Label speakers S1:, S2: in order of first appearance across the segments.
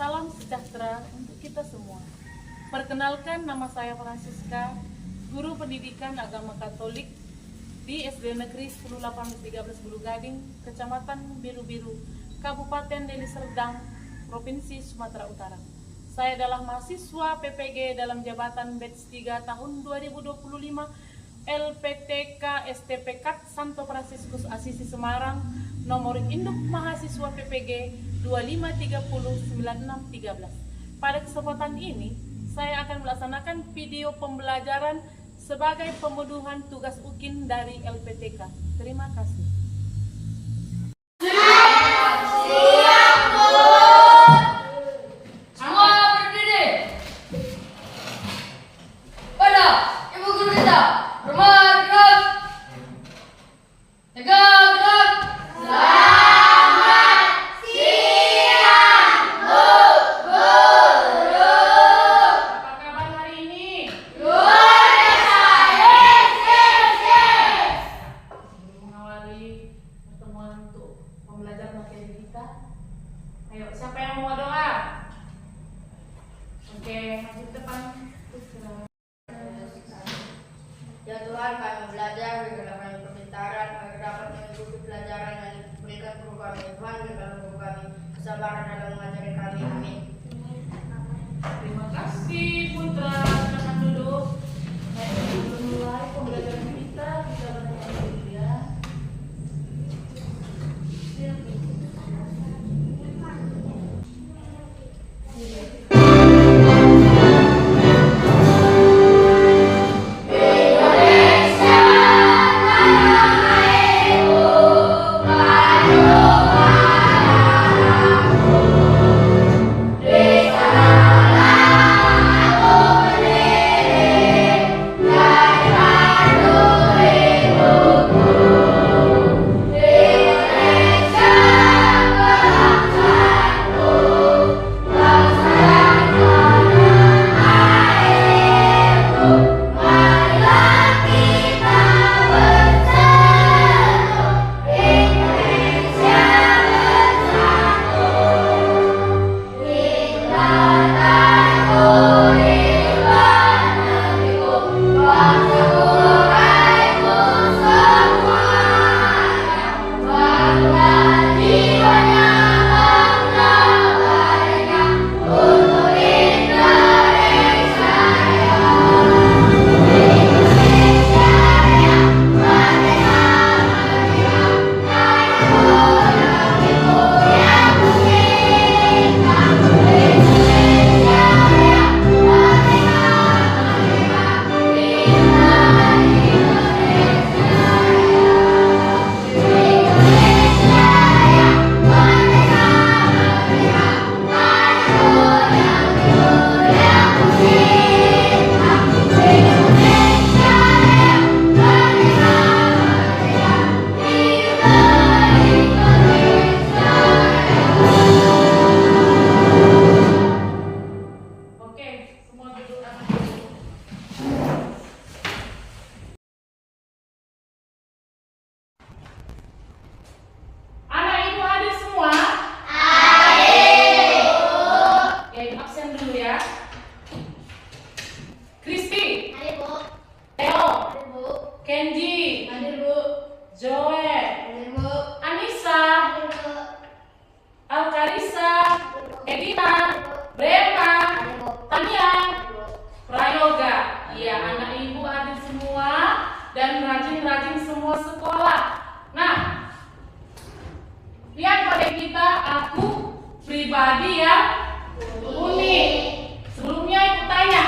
S1: Salam sejahtera untuk kita semua. Perkenalkan, nama saya Francisca, guru pendidikan agama Katolik di SD Negeri 10.813 Bulu Gading, Kecamatan Biru-Biru, Kabupaten Deli Serdang, Provinsi Sumatera Utara. Saya adalah mahasiswa PPG dalam jabatan Batch 3 tahun 2025 LPTK STP KAT Santo Fransiskus Asisi Semarang, nomor induk mahasiswa PPG 25309613. Pada kesempatan ini, saya akan melaksanakan video pembelajaran sebagai pemenuhan tugas UKIN dari LPTK. Terima kasih. Ayo, siapa yang mau doa? Oke, maju ke depan.
S2: Ya Tuhan, kami belajar, berikanlah kami kepintaran agar dapat mengikuti pelajaran yang diberikan guru kami. Tuhan, berikanlah guru kami kesabaran dalam mengajari kami. Amin.
S1: Terima kasih Putra, silakan duduk. Saya akan mulai pembelajaran kita bernyanyi dulu ya. Kenji,
S2: Hadir Bu.
S1: Joe,
S2: Hadir Bu.
S1: Anissa,
S2: Hadir Bu.
S1: Alkarisa, Edina, Brema, Tania, Prayoga. Iya, anak ibu hadir semua dan rajin-rajin semua sekolah. Nah, lihat pada kita, aku pribadi yang unik. Sebelumnya ibu tanya,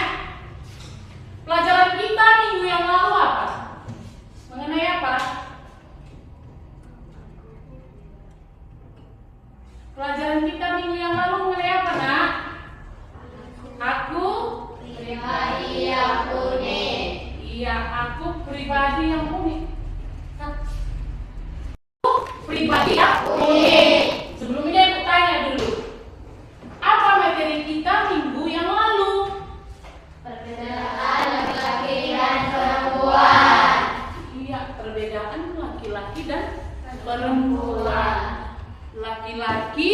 S1: pelajaran kita minggu yang lalu apa? Mengenai apa? Pelajaran kita minggu yang lalu mengenai apa, Nak? Aku
S2: Pribadi yang unik.
S1: Iya, aku pribadi yang unik. Aku pribadi yang unik. Sebelumnya ibu tanya dulu, apa materi kita minggu yang lalu?
S2: Perbedaan laki-laki dan perempuan.
S1: Iya, perbedaan laki-laki dan perempuan. Laki-laki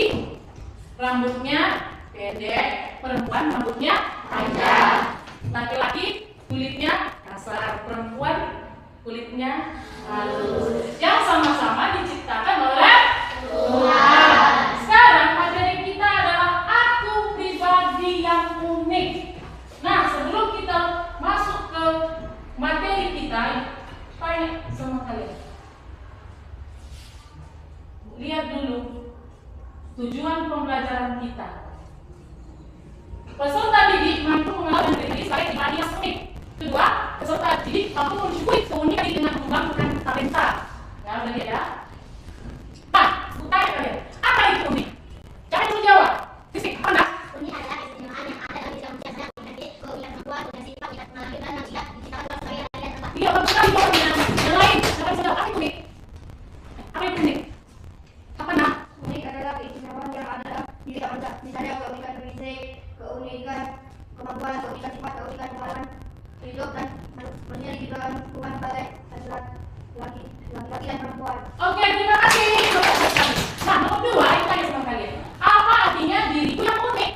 S1: rambutnya pendek, perempuan rambutnya panjang. Laki-laki kulitnya kasar, perempuan kulitnya halus. Yang sama-sama diciptakan oleh Tuhan. Sekarang materi kita adalah aku pribadi yang unik. Nah, sebelum kita masuk ke materi kita, tanya sama kalian. Lihat dulu tujuan pembelajaran kita. Peserta didik mampu mengenal diri sebagai pribadi yang unik. Kedua, peserta didik mampu mensyukuri keunikan diri dengan mengembangkan talenta. Ya, udah lihat ya. Nah, tanya kalian, apa itu unik? Jangan cuma jawab. Fisik, apa enggak?
S3: Unik adalah keistimewaan yang ada dalam diri manusia sedang keunikan kemampuan dan sifat yang melahirkan manusia diciptakan Tuhan sebagai bagian tempat.
S1: Iya, bagus sekali jawabnya. Yang lain, siapa yang jawab? Apa itu unik? Apa itu unik? Apa enggak?
S2: Unik adalah keistimewaan yang ada dalam diri manusia. Misalnya keunikan fisik, keunikan kemampuan, keunikan sifat, keunikan pengalaman hidup dan manusia diciptakan Tuhan sebagai laki-laki dan perempuan.
S1: Oke, terima kasih. Nah, nomor 2, ini tanya sama kalian. Apa artinya diriku yang unik?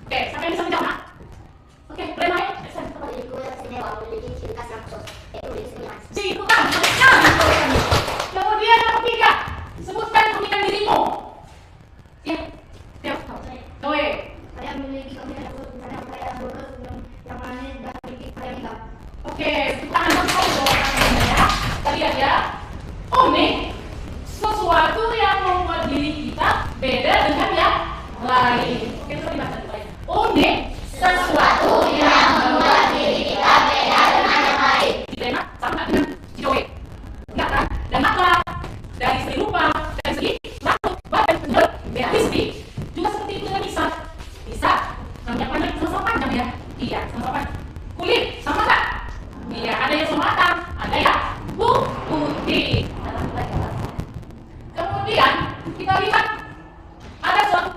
S1: Oke, siapa yang bisa menjawab? Oke, boleh main?
S3: Diriku yang istimewa memiliki ciri khas yang khusus, yaitu diri sendiri mas.
S1: Si, bukan. Kemudian yang ketiga, sebutkan keunikan dirimu. Ya, siap. Zoe.
S2: Saya memiliki keunikan yang khusus, misalnya saya yang lurus, yang manis, dan memiliki yang hitam.
S1: Oke, kita akan tahu jawabannya ya. Kita lihat ya. Unik, sesuatu yang membuat diri kita beda dengan yang lain. Oke, coba dibaca dulu ya. Unik, sesuatu yang membuat diri kita beda dengan yang lain. Dilema sama dengan Joey. Enggak kan? Dan mata, dari segi rupa, dari segi rambut, badan, penjel, beda fisik. Juga seperti itu dengan Isa. Isa, rambutnya panjang, sama-sama panjang ya. Iya, sama-sama panjang. Kulit, sama nggak? Iya, ada yang sama matang, ada yang putih. Kemudian kita lihat ada suatu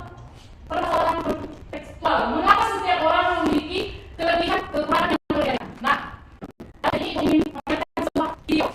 S1: permasalahan kontekstual. Mengapa setiap orang memiliki kelebihan kekuatan yang berbeda? Nah, tadi ingin mengatakan sebuah video.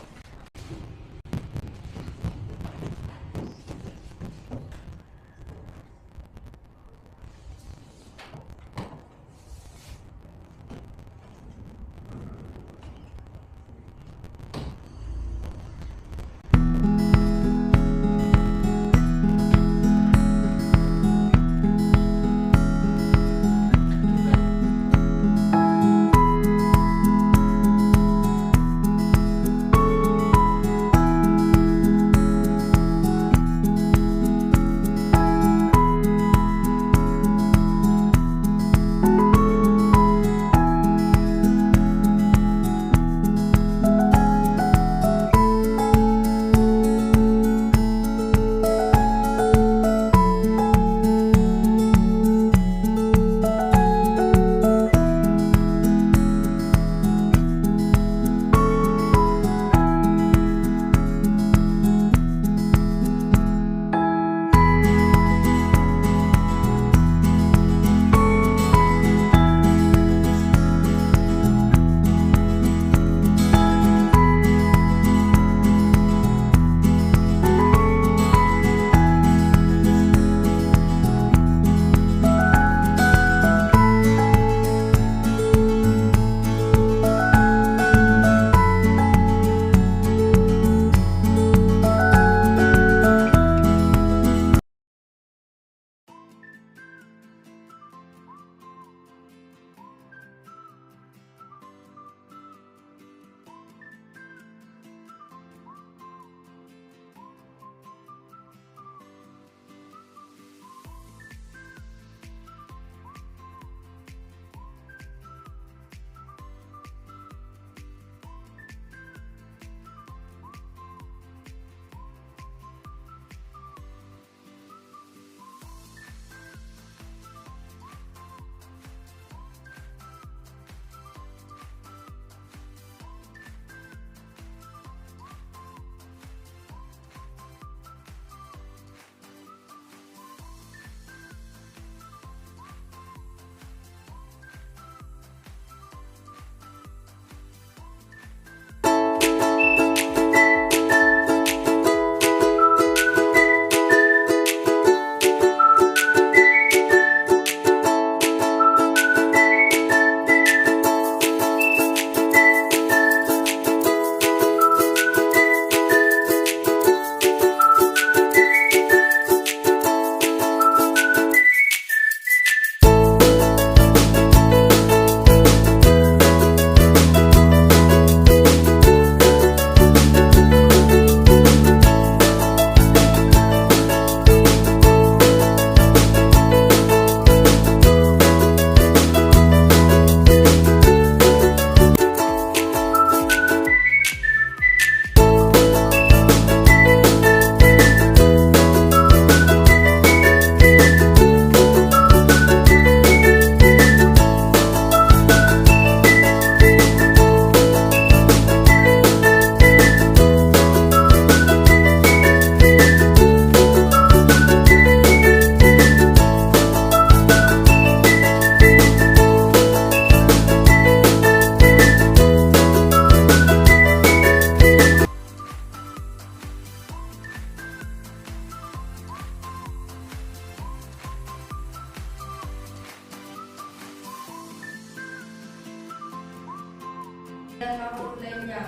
S4: dan makhluk lainnya.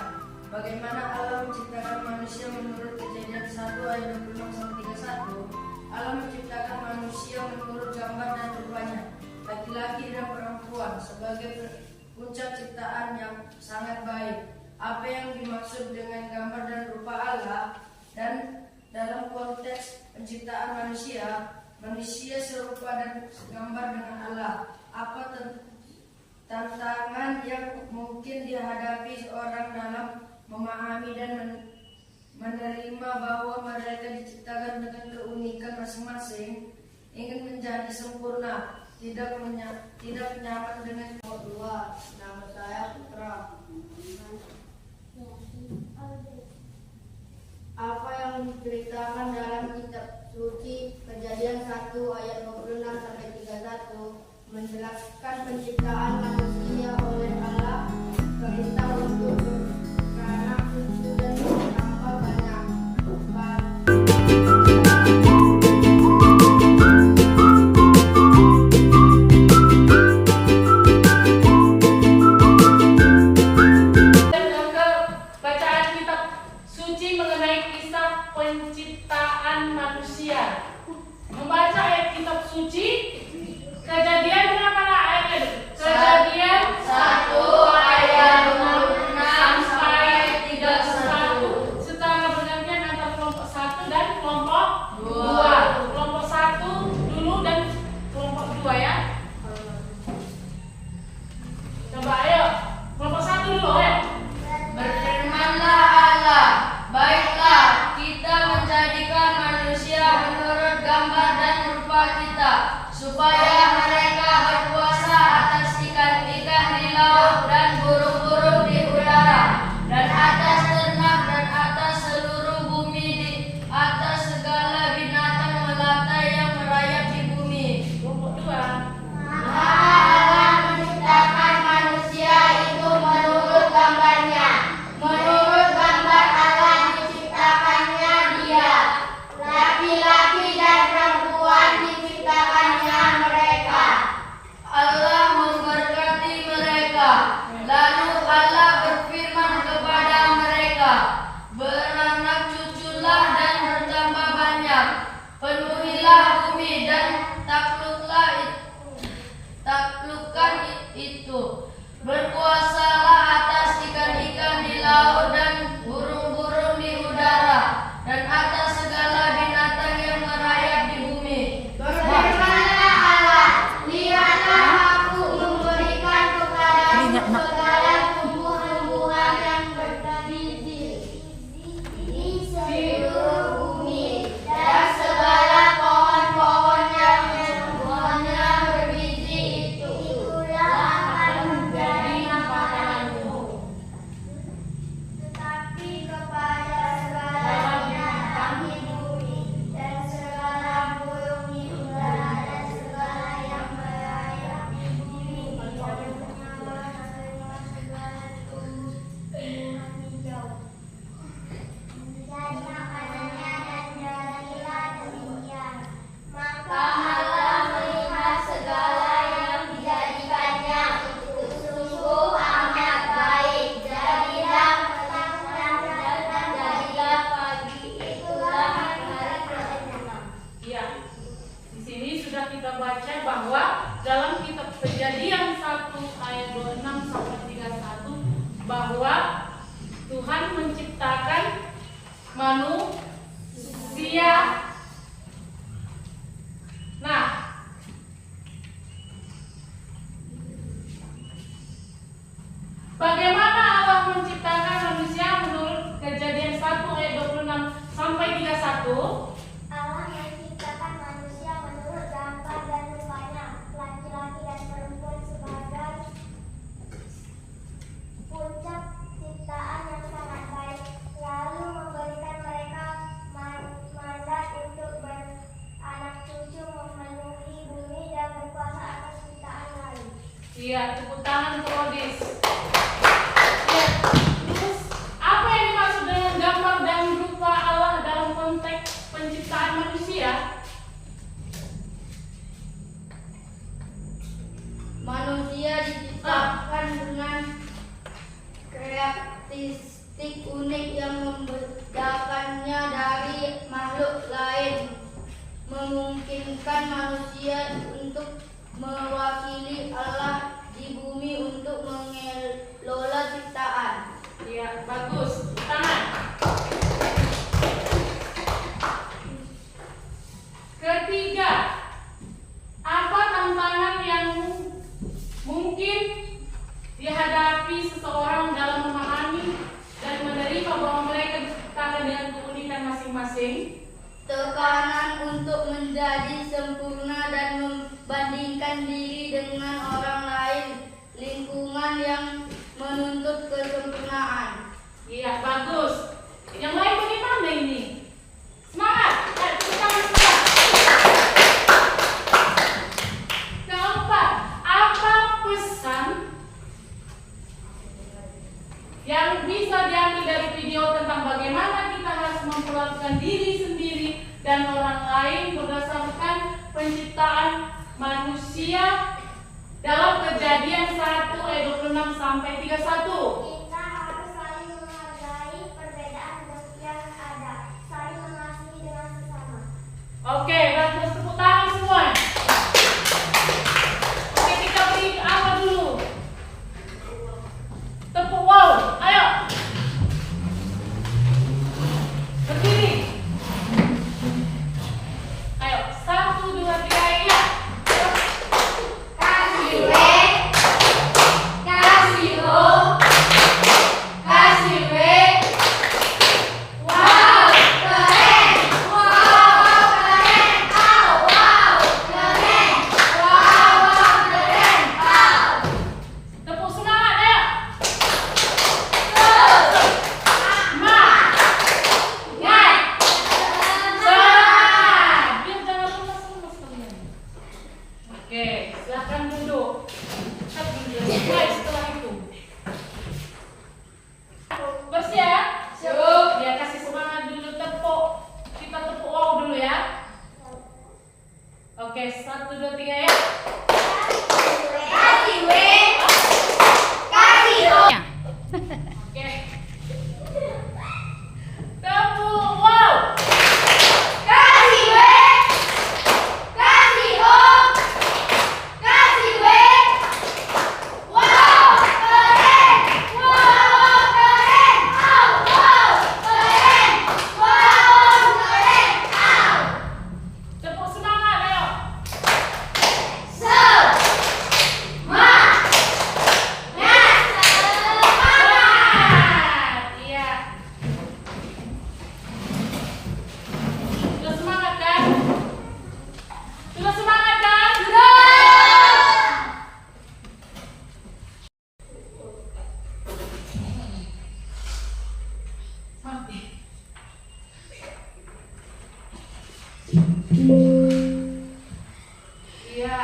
S4: Bagaimana Allah menciptakan manusia menurut Kejadian 1 ayat 26 sampai 31? Allah menciptakan manusia menurut gambar dan rupanya, laki-laki dan perempuan, sebagai puncak ciptaan yang sangat baik. Apa yang dimaksud dengan gambar dan rupa Allah? Dan dalam konteks penciptaan manusia, manusia serupa dan gambar dengan Allah. Apa tantangan yang mungkin dihadapi seorang dalam memahami dan menerima bahwa mereka diciptakan dengan keunikan masing-masing, ingin menjadi sempurna, tidak nyaman dengan
S2: Dua, nama saya Putra. Apa yang diceritakan dalam kitab suci Kejadian 1 ayat 26 sampai 31 menjelaskan penciptaan manusia oleh Allah, perintah untuk beranak cucu dan bertambah banyak.
S1: Bacaan kitab suci mengenai kisah penciptaan manusia. Membaca ayat kitab suci Kejadian berapa ayat? Kejadian 1 ayat 26 sampai 31 secara bergantian antara kelompok 1 dan kelompok 2. Kelompok 1 dulu dan kelompok 2 ya. Coba ayo, kelompok 1 dulu ya.
S4: Berfirmanlah Allah, baiklah kita menjadikan manusia menurut gambar dan rupa kita, supaya mereka berkuasa atas ikan-ikan di laut dan burung-burung di udara, dan atas ternak dan atas seluruh bumi, di atas segala binatang melata yang merayap di bumi.
S1: Kelompok 2.
S2: Allah menciptakan manusia itu menurut gambarnya. Menurut gambar Allah diciptakannya dia. Laki-laki dan perempuan diciptakannya mereka.
S4: Allah memberkati mereka. Lalu Allah berfirman kepada mereka, beranak cuculah dan bertambah banyak, penuhilah bumi dan taklukkan itu, berkuasalah atas ikan-ikan di laut dan burung-burung di udara, dan atas segala binatang yang merayap di bumi.
S2: Berfirmanlah Allah, lihatlah aku memberikan kepadamu segala tumbuh-tumbuhan yang berbiji di seluruh bumi, dan segala pohon-pohon yang buahnya berbiji itu. Itulah akan menjadi makananmu. Tetapi kepada segala binatang di bumi dan segala burung di udara dan segala yang merayap di bumi yang bernyawa serta segala tumbuh-tumbuhan hijau menjadi makanannya, dan jadilah demikian. Maka Allah melihat segala yang dijadikannya itu sungguh amat baik. Jadilah petang dan jadilah pagi, itulah hari ke-6.
S1: Iya. Di sini sudah kita baca bahwa dalam kitab Kejadian 1 ayat 26 sampai 31 bahwa Tuhan menciptakan manusia. Nah, bagaimana Allah menciptakan manusia menurut Kejadian 1 ayat 26 sampai 31?
S2: Allah menciptakan manusia menurut gambar dan rupanya, laki-laki dan perempuan sebagai puncak ciptaan yang sangat baik, lalu memberikan mereka mandat untuk beranak cucu, memenuhi bumi dan berkuasa atas ciptaan lain.
S1: Iya, tepuk tangan untuk Odis. Ya, terus apa yang dimaksud dengan gambar dan rupa Allah dalam konteks penciptaan manusia?
S2: Manusia diciptakan dengan memungkinkan manusia untuk mewakili Allah di bumi untuk mengelola ciptaan.
S1: Iya, bagus. Tangan. Ketiga, apa tantangan yang mungkin dihadapi seseorang dalam memahami dan menerima bahwa mereka diciptakan dengan keunikan masing-masing?
S2: Tekanan untuk menjadi sempurna dan membandingkan diri dengan orang lain, lingkungan yang menuntut kesempurnaan.
S1: Iya, bagus. Yang lain bagaimana ini? Semangat! Ayo, tepuk tangan semua. Keempat, apa pesan yang bisa diambil dari video tentang bagaimana kita harus memperlakukan diri sendiri dan orang lain berdasarkan penciptaan manusia dalam Kejadian 1 ayat 26 sampai 31.
S3: Kita harus saling menghargai perbedaan yang ada, saling mengasihi dengan sesama.
S1: Oke, bagus, tepuk tangan semua. Oke, kita beri apa dulu? Tepuk wow, ayo. Berdiri. Ayo, 1, 2, 3, ya.
S2: Kasih W, kasih O, kasih W. Wow, keren. Wow, keren. Wow, keren. Wow, keren.
S1: Tepuk semangat, ayo. Biar jangan lemas-lemas kalian. Oke, silakan duduk. Kita duduk mulai setelah itu. Bersih ya? Siap. Ya, kasih semangat dulu, tepuk. Kita tepuk wow dulu ya. Oke, 1, 2, 3 ya.
S2: Kasih W, kasih O.
S1: Oke. Tepuk wow.
S2: Kasih W, kasih O, kasih W. Wow, keren. Wow, keren. Wow, keren. Wow, keren.
S1: Tepuk semangat, ayo. Semangat. Iya. Sudah semangat kan? Sudah semangat kan? Mati. Iya.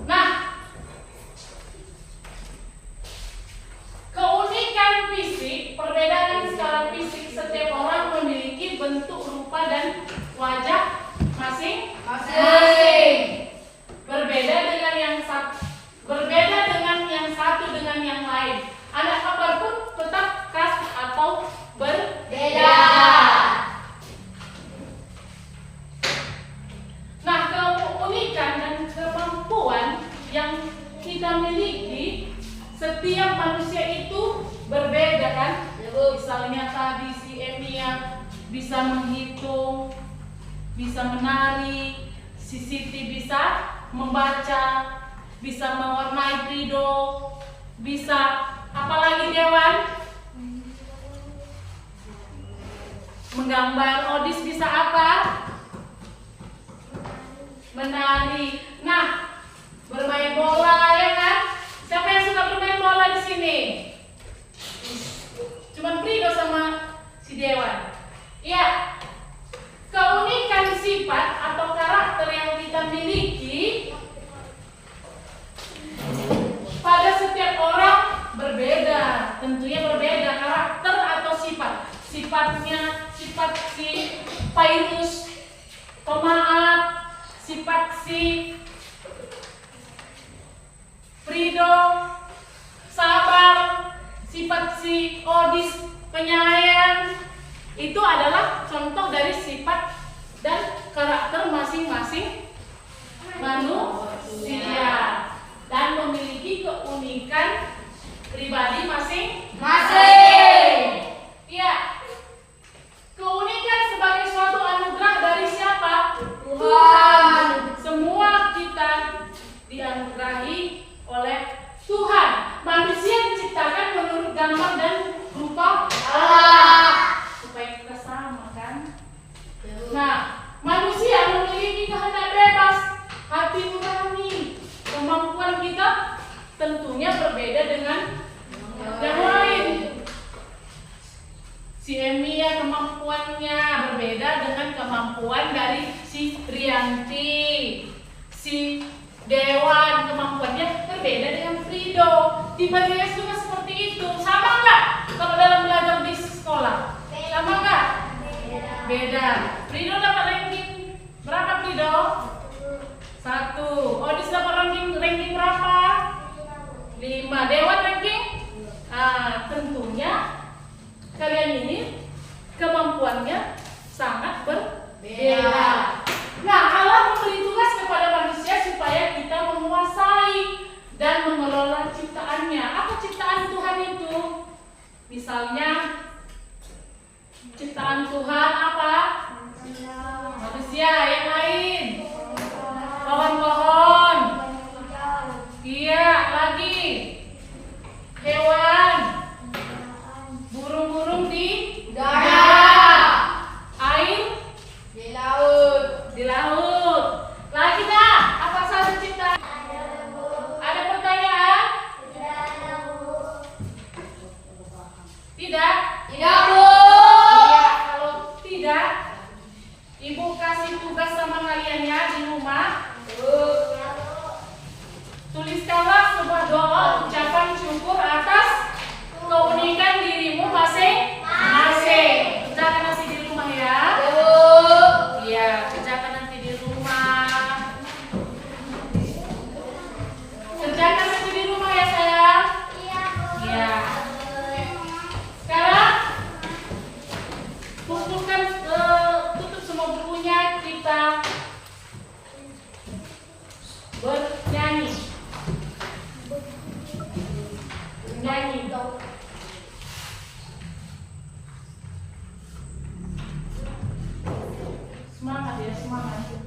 S1: Nah, keunikan fisik, perbedaan secara fisik setiap orang memiliki bentuk, rupa, dan wajah masing-masing. Berbeda dengan yang satu dengan yang lain. Anak kembar pun tetap khas atau berbeda. Nah, keunikan dan kemampuan yang kita miliki, setiap manusia itu berbeda kan? Misalnya tadi si Emia bisa menghitung, bisa menari, si Siti bisa membaca, bisa mewarnai Prido, bisa apalagi Dewan? Menggambar. Odis bisa apa? Menari. Nah, bermain bola ya kan? Siapa yang suka bermain bola di sini? Cuman Prido sama si Dewan. Ya. Keunikan sifat atau karakter yang kita miliki pada setiap orang berbeda. Tentunya berbeda karakter atau sifat. Sifatnya, sifat si Pairus pemaaf, sifat si Prido sabar, sifat si Odis penyayang. Itu adalah contoh dari sifat dan karakter masing-masing manusia dan memiliki keunikan pribadi masing-masing. Iya. Keunikan sebagai suatu anugerah dari siapa? Tuhan. Semua kita dianugerahi oleh Tuhan. Manusia diciptakan menurut gambar dan rupa Allah. Supaya kita sama kan? Nah, manusia memiliki kehendak bebas, hati nurani. Kemampuan kita tentunya berbeda dengan yang lain. Si Emia kemampuannya berbeda dengan kemampuan dari si Rianti. Si Dewan kemampuannya berbeda dengan Frido. Di Barias juga seperti itu. Sama nggak kalau dalam belajar di sekolah? Sama nggak? Beda. Frido dapat ranking berapa, Frido? 1. Odis dapat ranking berapa? 5. Dewan ranking? Tentunya kalian ini kemampuannya sangat berbeda. Nah, Allah memberi tugas kepada manusia supaya kita menguasai dan mengelola ciptaannya. Apa ciptaan Tuhan itu? Misalnya ciptaan Tuhan apa? Manusia. Yang lain? Pohon-pohon. Iya, lagi hewan, burung-burung di udara, air di laut. Lagi dah, apa saja ciptaan? Ada pertanyaan? Tidak? Tidak, Bu. Iya, kalau tidak, Ibu kasih tugas sama kalian ya di rumah. Tuliskanlah sebuah doa ucapan syukur atas keunikan dirimu masing-masing. Kerjakan nanti di rumah ya. Iya, kerjakan nanti di rumah. Kerjakan nanti di rumah ya sayang. Iya. Sekarang kumpulkan, tutup semua bukunya, kita bernyanyi. Semangat ya, semangat.